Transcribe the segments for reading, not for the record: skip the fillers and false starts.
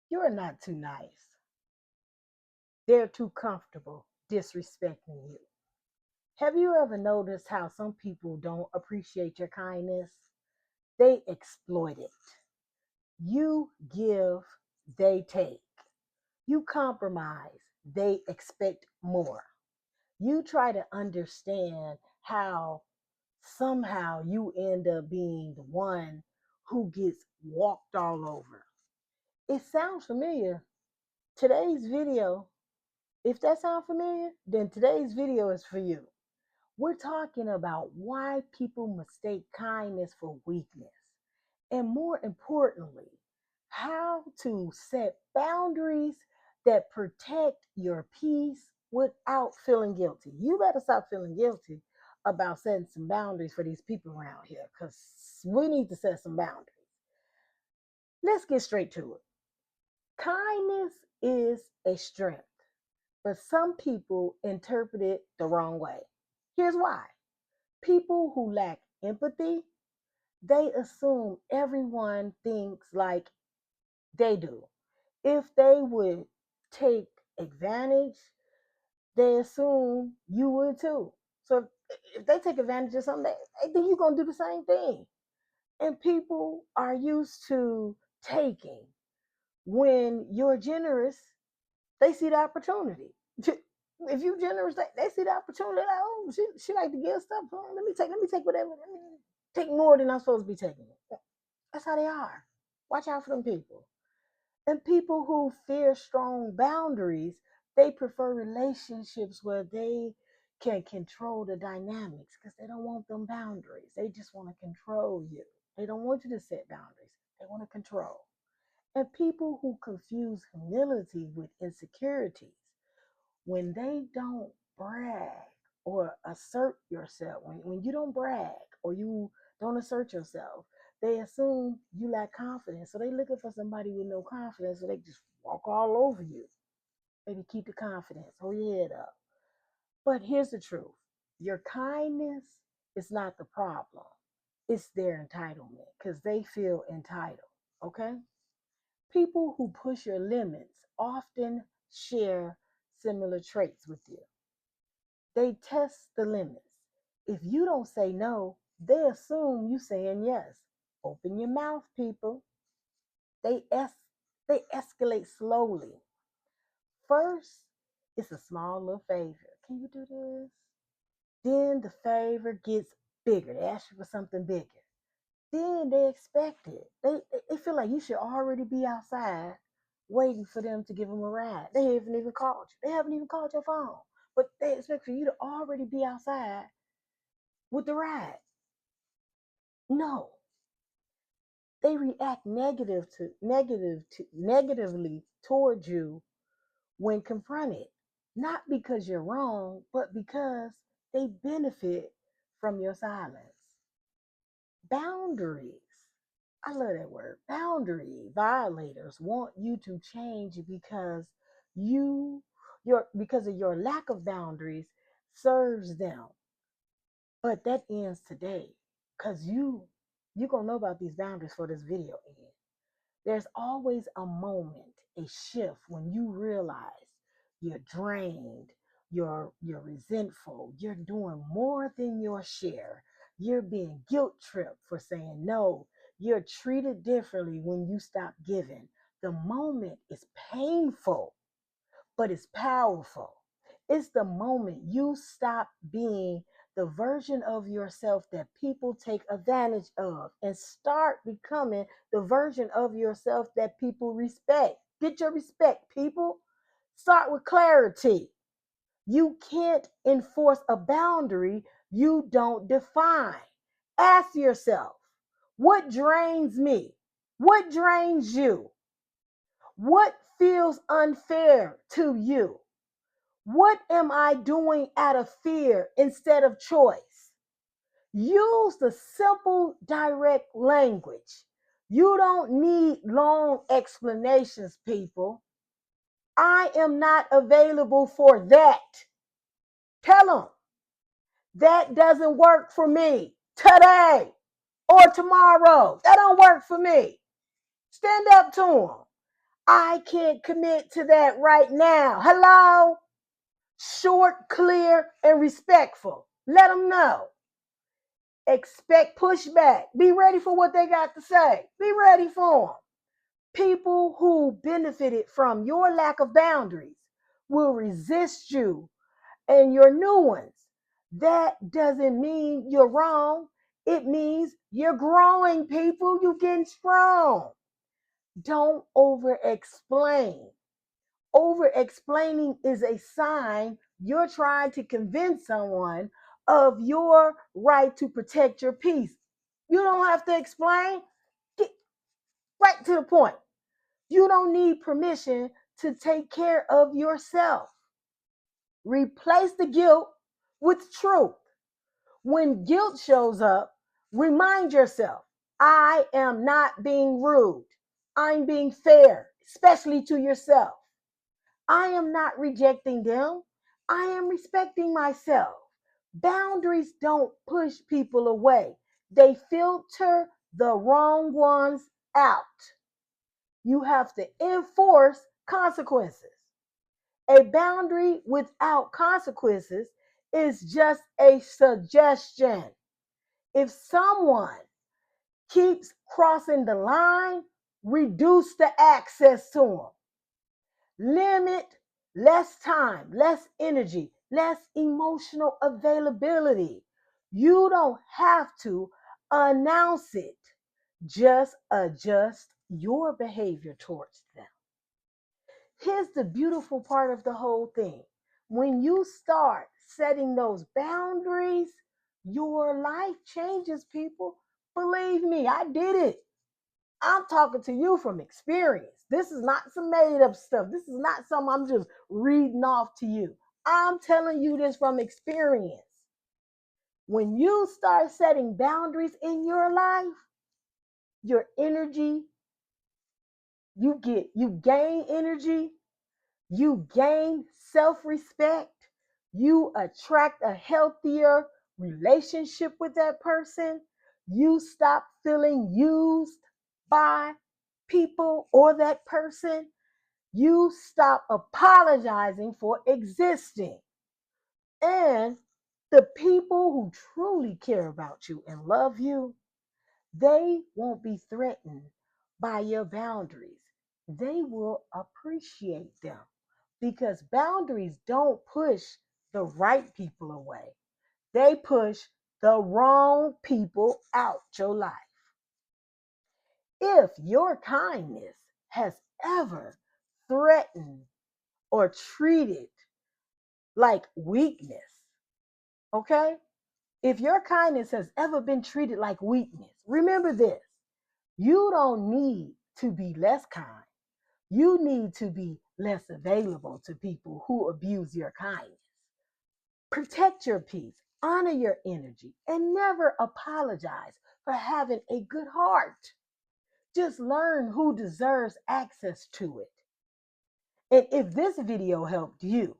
You're not too nice. They're too comfortable disrespecting you. Have you ever noticed how some people don't appreciate your kindness? They exploit it. You give, they take. You compromise, they expect more. You try to understand how somehow you end up being the one who gets walked all over. It sounds familiar. Today's video, if that sounds familiar, then today's video is for you. We're talking about why people mistake kindness for weakness. And more importantly, how to set boundaries that protect your peace without feeling guilty. You better stop feeling guilty about setting some boundaries for these people around here because we need to set some boundaries. Let's get straight to it. Kindness is a strength, but some people interpret it the wrong way. Here's why. People who lack empathy, they assume everyone thinks like they do. If they would take advantage, they assume you would too. So if they take advantage of something, they think you're going to do the same thing. And people are used to taking. When you're generous, they see the opportunity. If you're generous, they see the opportunity. Like, oh, she like to give stuff. Oh, let me take whatever. Let me take more than I'm supposed to be taking. That's how they are. Watch out for them people. And people who fear strong boundaries, they prefer relationships where they can control the dynamics because they don't want them boundaries. They just want to control you. They don't want you to set boundaries. They want to control. And people who confuse humility with insecurities, when they don't brag or assert yourself, when you don't brag or you don't assert yourself, they assume you lack confidence. So they looking for somebody with no confidence, so they just walk all over you. Maybe keep the confidence, hold your head up. But here's the truth. Your kindness is not the problem. It's their entitlement because they feel entitled. Okay? People who push your limits often share similar traits with you. They test the limits. If you don't say no, they assume you saying yes. Open your mouth, people. They es- they escalate slowly. First, it's a small little favor. Can you do this? Then the favor gets bigger. They ask you for something bigger. Then they expect it. They feel like you should already be outside waiting for them to give them a ride. They haven't even called you. They haven't even called your phone. But they expect for you to already be outside with the ride. No. They react negatively towards you when confronted. Not because you're wrong, but because they benefit from your silence. Boundaries. I love that word. Boundary violators want you to change because because of your lack of boundaries serves them. But that ends today. Cause you gonna know about these boundaries for this video ends. There's always a moment, a shift when you realize you're drained, you're resentful, you're doing more than your share. You're being guilt tripped for saying no. You're treated differently when you stop giving. The moment is painful, but it's powerful. It's the moment you stop being the version of yourself that people take advantage of and start becoming the version of yourself that people respect. Get your respect, people. Start with clarity. You can't enforce a boundary you don't define. Ask yourself, what drains me? What drains you? What feels unfair to you? What am I doing out of fear instead of choice? Use the simple, direct language. You don't need long explanations, people. I am not available for that. Tell them that doesn't work for me today or tomorrow. That don't work for me. Stand up to them. I can't commit to that right now. Hello? Short, clear, and respectful. Let them know. Expect pushback. Be ready for what they got to say. Be ready for them. People who benefited from your lack of boundaries will resist you and your new ones. That doesn't mean you're wrong. It means you're growing, people. You're getting strong. Don't over explain. Over explaining is a sign you're trying to convince someone of your right to protect your peace. You don't have to explain. Get right to the point. You don't need permission to take care of yourself. Replace the guilt with truth. When guilt shows up, remind yourself, I am not being rude. I'm being fair, especially to yourself. I am not rejecting them. I am respecting myself. Boundaries don't push people away, they filter the wrong ones out. You have to enforce consequences. A boundary without consequences is just a suggestion. If someone keeps crossing the line, reduce the access to them. Limit less time, less energy, less emotional availability. You don't have to announce it. Just adjust your behavior towards them. Here's the beautiful part of the whole thing. When you start setting those boundaries, your life changes, people. Believe me, I did it. I'm talking to you from experience. This is not some made up stuff. This is not something I'm just reading off to you. I'm telling you this from experience. When you start setting boundaries in your life, your energy, you gain energy, you gain self-respect, you attract a healthier relationship with that person, you stop feeling used by people or that person, you stop apologizing for existing. And the people who truly care about you and love you, they won't be threatened by your boundaries. They will appreciate them because boundaries don't push the right people away. They push the wrong people out your life. If your kindness has ever threatened or treated like weakness, okay? If your kindness has ever been treated like weakness, remember this. You don't need to be less kind. You need to be less available to people who abuse your kindness. Protect your peace, honor your energy, and never apologize for having a good heart. Just learn who deserves access to it. And if this video helped you,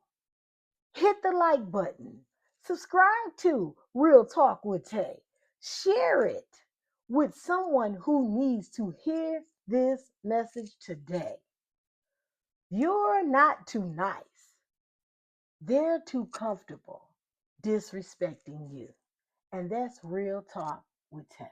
hit the like button, subscribe to Real Talk with Tay, share it with someone who needs to hear this message today. You're not too nice. They're too comfortable disrespecting you. And that's Real Talk with Tay.